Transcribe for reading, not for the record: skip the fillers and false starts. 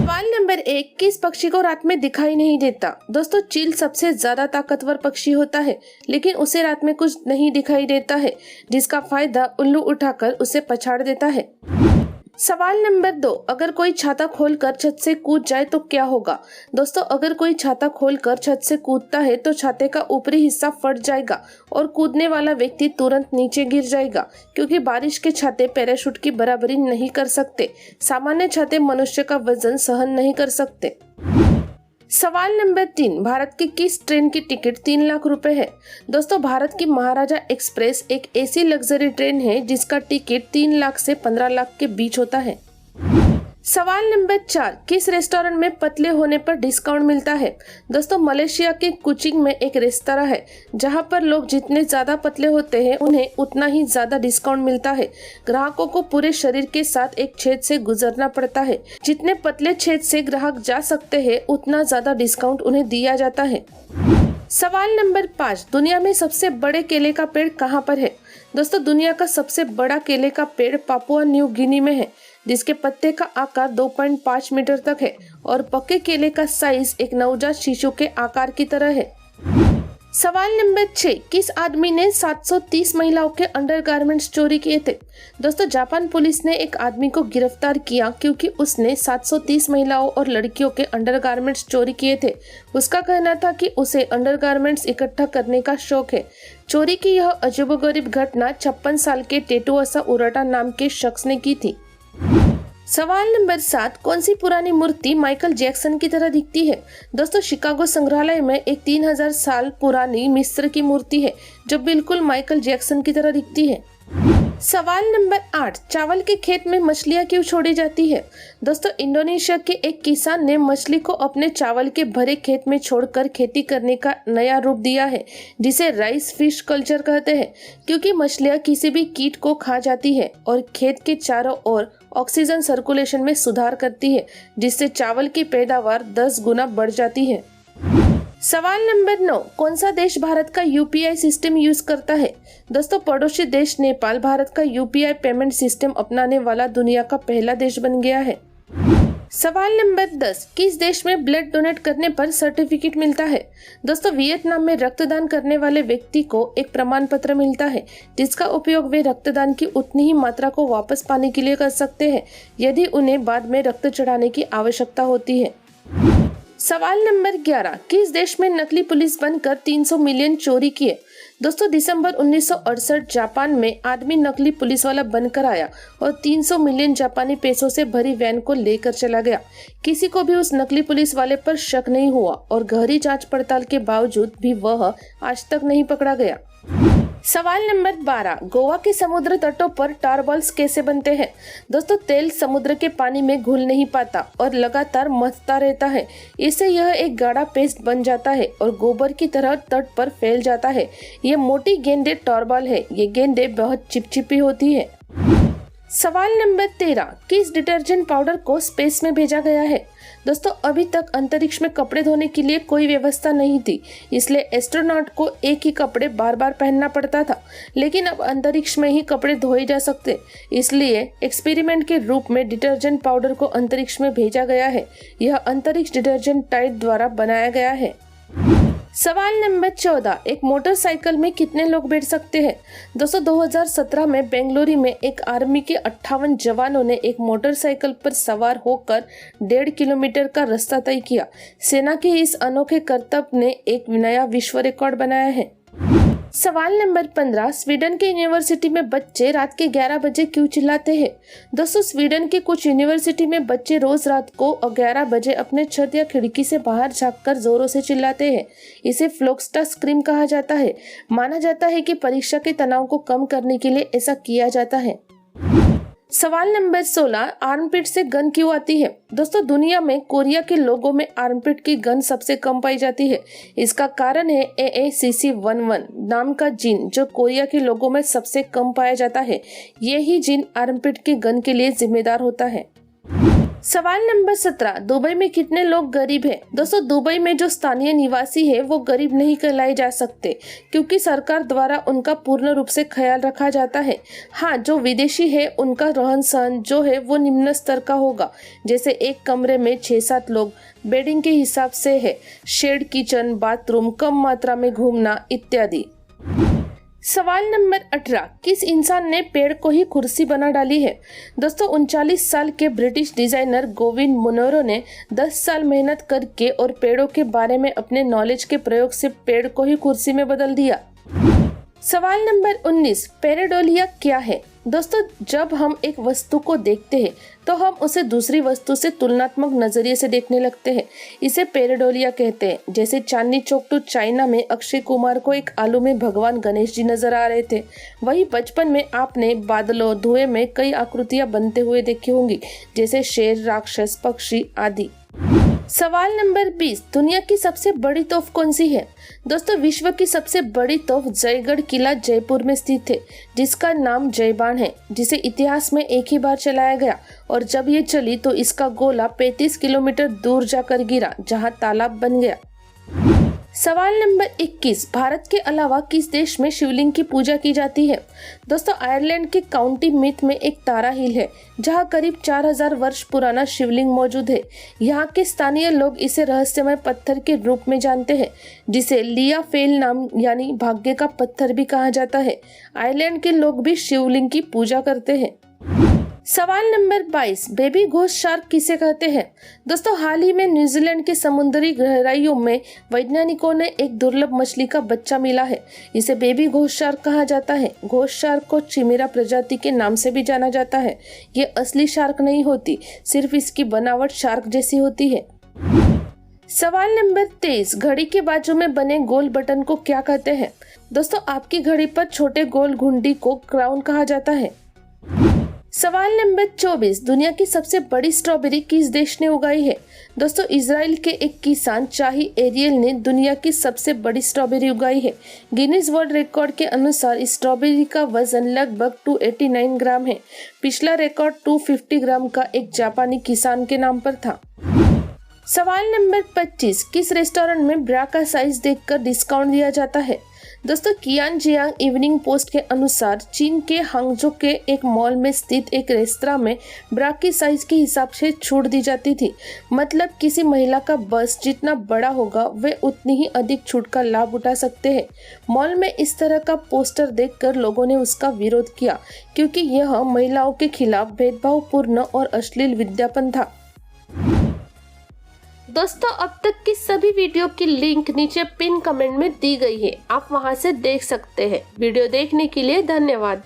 सवाल नंबर 1, किस पक्षी को रात में दिखाई नहीं देता? दोस्तों, चील सबसे ज्यादा ताकतवर पक्षी होता है, लेकिन उसे रात में कुछ नहीं दिखाई देता है, जिसका फायदा उल्लू उठाकर उसे पछाड़ देता है। सवाल नंबर 2, अगर कोई छाता खोलकर छत से कूद जाए तो क्या होगा? दोस्तों, अगर कोई छाता खोलकर छत से कूदता है तो छाते का ऊपरी हिस्सा फट जाएगा और कूदने वाला व्यक्ति तुरंत नीचे गिर जाएगा, क्योंकि बारिश के छाते पैराशूट की बराबरी नहीं कर सकते। सामान्य छाते मनुष्य का वजन सहन नहीं कर सकते। सवाल नंबर 3, भारत की किस ट्रेन की टिकट 3 लाख रुपए है? दोस्तों, भारत की महाराजा एक्सप्रेस एक ऐसी लग्जरी ट्रेन है जिसका टिकट 3 लाख से 15 लाख के बीच होता है। सवाल नंबर 4, किस रेस्टोरेंट में पतले होने पर डिस्काउंट मिलता है? दोस्तों, मलेशिया के कुचिंग में एक रेस्तरां है जहां पर लोग जितने ज्यादा पतले होते हैं उन्हें उतना ही ज्यादा डिस्काउंट मिलता है। ग्राहकों को पूरे शरीर के साथ एक छेद से गुजरना पड़ता है। जितने पतले छेद से ग्राहक जा सकते हैं उतना ज्यादा डिस्काउंट उन्हें दिया जाता है। सवाल नंबर 5, दुनिया में सबसे बड़े केले का पेड़ कहाँ पर है? दोस्तों, दुनिया का सबसे बड़ा केले का पेड़ पापुआ न्यू गिनी में है, जिसके पत्ते का आकार 2.5 मीटर तक है और पके केले का साइज एक नवजात शिशु के आकार की तरह है। सवाल नंबर 6, किस आदमी ने 730 महिलाओं के अंडरगारमेंट्स चोरी किए थे? दोस्तों, जापान पुलिस ने एक आदमी को गिरफ्तार किया क्योंकि उसने 730 महिलाओं और लड़कियों के अंडरगारमेंट्स चोरी किए थे। उसका कहना था कि उसे अंडरगारमेंट्स इकट्ठा करने का शौक है। चोरी की यह अजीबोगरीब घटना 56 साल के टेटुअसा उराटा नाम के शख्स ने की थी। सवाल नंबर 7, कौन सी पुरानी मूर्ति माइकल जैक्सन की तरह दिखती है? दोस्तों, शिकागो संग्रहालय में एक 3000 साल पुरानी मिस्र की मूर्ति है जो बिल्कुल माइकल जैक्सन की तरह दिखती है। सवाल नंबर 8, चावल के खेत में मछलियां क्यों छोड़ी जाती है? दोस्तों, इंडोनेशिया के एक किसान ने मछली को अपने चावल के भरे खेत में छोड़कर खेती करने का नया रूप दिया है, जिसे राइस फिश कल्चर कहते हैं, क्योंकि मछलियां किसी भी कीट को खा जाती है और खेत के चारों ओर ऑक्सीजन सर्कुलेशन में सुधार करती है, जिससे चावल की पैदावार 10 गुना बढ़ जाती है। सवाल नंबर 9, कौन सा देश भारत का यूपीआई सिस्टम यूज करता है? दोस्तों, पड़ोसी देश नेपाल भारत का यूपीआई पेमेंट सिस्टम अपनाने वाला दुनिया का पहला देश बन गया है। सवाल नंबर 10, किस देश में ब्लड डोनेट करने पर सर्टिफिकेट मिलता है? दोस्तों, वियतनाम में रक्तदान करने वाले व्यक्ति को एक प्रमाण पत्र मिलता है, जिसका उपयोग वे रक्तदान की उतनी ही मात्रा को वापस पाने के लिए कर सकते हैं यदि उन्हें बाद में रक्त चढ़ाने की आवश्यकता होती है। सवाल नंबर 11, किस देश में नकली पुलिस बनकर 300 मिलियन चोरी किए? दोस्तों, दिसंबर 1968 जापान में आदमी नकली पुलिस वाला बनकर आया और 300 मिलियन जापानी पैसों से भरी वैन को लेकर चला गया। किसी को भी उस नकली पुलिस वाले पर शक नहीं हुआ और गहरी जांच पड़ताल के बावजूद भी वह आज तक नहीं पकड़ा गया। सवाल नंबर 12, गोवा के समुद्र तटों पर टार बॉल्स कैसे बनते हैं? दोस्तों, तेल समुद्र के पानी में घुल नहीं पाता और लगातार मथता रहता है। इससे यह एक गाढ़ा पेस्ट बन जाता है और गोबर की तरह तट पर फैल जाता है। ये मोटी गेंदें टार बॉल है। ये गेंदें बहुत चिपचिपी होती है। सवाल नंबर 13, किस डिटर्जेंट पाउडर को स्पेस में भेजा गया है? दोस्तों, अभी तक अंतरिक्ष में कपड़े धोने के लिए कोई व्यवस्था नहीं थी, इसलिए एस्ट्रोनॉट को एक ही कपड़े बार बार पहनना पड़ता था। लेकिन अब अंतरिक्ष में ही कपड़े धोए जा सकते, इसलिए एक्सपेरिमेंट के रूप में डिटर्जेंट पाउडर को अंतरिक्ष में भेजा गया है। यह अंतरिक्ष डिटर्जेंट टाइड द्वारा बनाया गया है। सवाल नंबर 14, एक मोटरसाइकिल में कितने लोग बैठ सकते हैं? दोस्तों, 2017 में बेंगलुरु में एक आर्मी के 58 जवानों ने एक मोटरसाइकिल पर सवार होकर 1.5 किलोमीटर का रास्ता तय किया। सेना के इस अनोखे करतब ने एक नया विश्व रिकॉर्ड बनाया है। सवाल नंबर 15, स्वीडन के यूनिवर्सिटी में बच्चे रात के 11 बजे क्यों चिल्लाते हैं? दोस्तों, स्वीडन के कुछ यूनिवर्सिटी में बच्चे रोज रात को 11 बजे अपने छत या खिड़की से बाहर झांककर जोरों से चिल्लाते हैं। इसे फ्लोक्स्टा स्क्रीम कहा जाता है। माना जाता है कि परीक्षा के तनाव को कम करने के लिए ऐसा किया जाता है। सवाल नंबर 16, आर्मपिट से गंध क्यों आती है? दोस्तों, दुनिया में कोरिया के लोगों में आर्मपिट की गंध सबसे कम पाई जाती है। इसका कारण है AACC11 नाम का जीन, जो कोरिया के लोगों में सबसे कम पाया जाता है। यही जीन आर्मपिट की गंध के लिए जिम्मेदार होता है। सवाल नंबर 17, दुबई में कितने लोग गरीब हैं? दोस्तों, दुबई में जो स्थानीय निवासी है वो गरीब नहीं कहलाए जा सकते, क्योंकि सरकार द्वारा उनका पूर्ण रूप से ख्याल रखा जाता है। हाँ, जो विदेशी है उनका रहन सहन जो है वो निम्न स्तर का होगा, जैसे एक कमरे में 6-7 लोग, बेडिंग के हिसाब से है, शेड किचन, बाथरूम, कम मात्रा में घूमना इत्यादि। सवाल नंबर 18, किस इंसान ने पेड़ को ही कुर्सी बना डाली है? दोस्तों, 39 साल के ब्रिटिश डिजाइनर गोविंद मुनरो ने 10 साल मेहनत करके और पेड़ों के बारे में अपने नॉलेज के प्रयोग से पेड़ को ही कुर्सी में बदल दिया। सवाल नंबर 19, पैरेडोलिया क्या है? दोस्तों, जब हम एक वस्तु को देखते हैं तो हम उसे दूसरी वस्तु से तुलनात्मक नजरिए से देखने लगते हैं। इसे पैरेडोलिया कहते हैं। जैसे चांदनी चौक टू चाइना में अक्षय कुमार को एक आलू में भगवान गणेश जी नजर आ रहे थे, वही बचपन में आपने बादलों धुएं में कई आकृतियां बनते हुए देखी होंगी, जैसे शेर, राक्षस, पक्षी आदि। सवाल नंबर 20, दुनिया की सबसे बड़ी तोफ कौन सी है? दोस्तों, विश्व की सबसे बड़ी तोफ जयगढ़ किला जयपुर में स्थित है, जिसका नाम जयबाण है, जिसे इतिहास में एक ही बार चलाया गया और जब ये चली तो इसका गोला 35 किलोमीटर दूर जाकर गिरा, जहां तालाब बन गया। सवाल नंबर 21, भारत के अलावा किस देश में शिवलिंग की पूजा की जाती है? दोस्तों, आयरलैंड के काउंटी मीथ में एक तारा हिल है, जहां करीब 4000 वर्ष पुराना शिवलिंग मौजूद है। यहाँ के स्थानीय लोग इसे रहस्यमय पत्थर के रूप में जानते हैं, जिसे लिया फेल नाम यानी भाग्य का पत्थर भी कहा जाता है। आयरलैंड के लोग भी शिवलिंग की पूजा करते हैं। सवाल नंबर 22, बेबी घोस्ट शार्क किसे कहते हैं? दोस्तों, हाल ही में न्यूजीलैंड के समुद्री गहराइयों में वैज्ञानिकों ने एक दुर्लभ मछली का बच्चा मिला है। इसे बेबी घोस्ट शार्क कहा जाता है। घोस्ट शार्क को चिमेरा प्रजाति के नाम से भी जाना जाता है। ये असली शार्क नहीं होती, सिर्फ इसकी बनावट शार्क जैसी होती है। सवाल नंबर 23, घड़ी के बाजू में बने गोल बटन को क्या कहते हैं? दोस्तों, आपकी घड़ी पर छोटे गोल घुंडी को क्राउन कहा जाता है। सवाल नंबर 24, दुनिया की सबसे बड़ी स्ट्रॉबेरी किस देश ने उगाई है? दोस्तों, इजराइल के एक किसान चाही एरियल ने दुनिया की सबसे बड़ी स्ट्रॉबेरी उगाई है। गिनीज वर्ल्ड रिकॉर्ड के अनुसार इस स्ट्रॉबेरी का वजन लगभग 289 ग्राम है। पिछला रिकॉर्ड 250 ग्राम का एक जापानी किसान के नाम पर था। सवाल नंबर 25, किस रेस्टोरेंट में ब्रा का साइज देखकर डिस्काउंट दिया जाता है? दोस्तों, कियानजियांग इवनिंग पोस्ट के अनुसार चीन के हांगझो के एक मॉल में स्थित एक रेस्तरां में ब्रा की साइज के हिसाब से छूट दी जाती थी। मतलब किसी महिला का बस जितना बड़ा होगा वे उतनी ही अधिक छूट का लाभ उठा सकते हैं। मॉल में इस तरह का पोस्टर देखकर लोगों ने उसका विरोध किया, क्योंकि यह महिलाओं के खिलाफ भेदभावपूर्ण और अश्लील विज्ञापन था। दोस्तों, अब तक की सभी वीडियो की लिंक नीचे पिन कमेंट में दी गई है, आप वहां से देख सकते हैं। वीडियो देखने के लिए धन्यवाद।